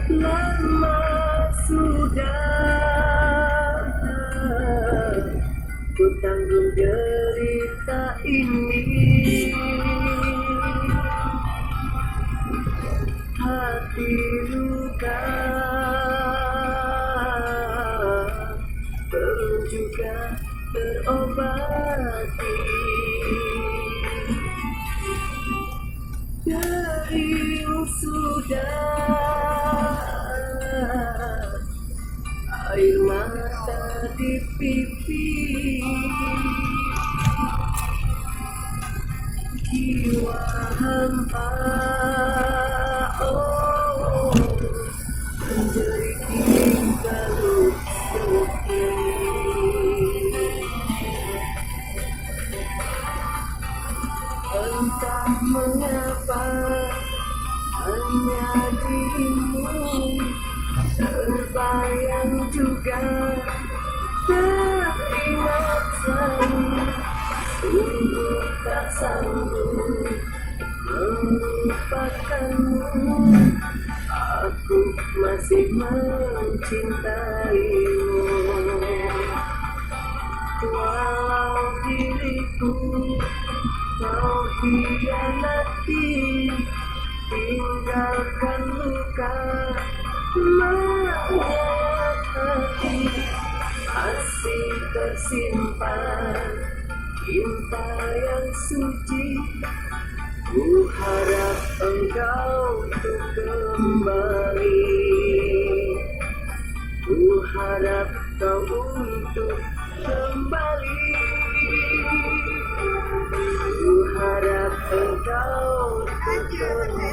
Lama sudah ku tanggung derita ini, hati luka perlu juga terobati. Kering sudah air mata di pipi, jiwa hampa menjerit balut sepi. Entah mengapa hanya dirimu terbayang juga teringat selalu. Sungguh tak sanggup melupakanmu, aku masih mencintaimu. Walau diriku kau hianati, tinggalkan luka menyayat hati, masih tersimpan cinta yang suci. Ku harap engkau untuk kembali, ku harap kau untuk kembali, ku harap engkau untuk kembali.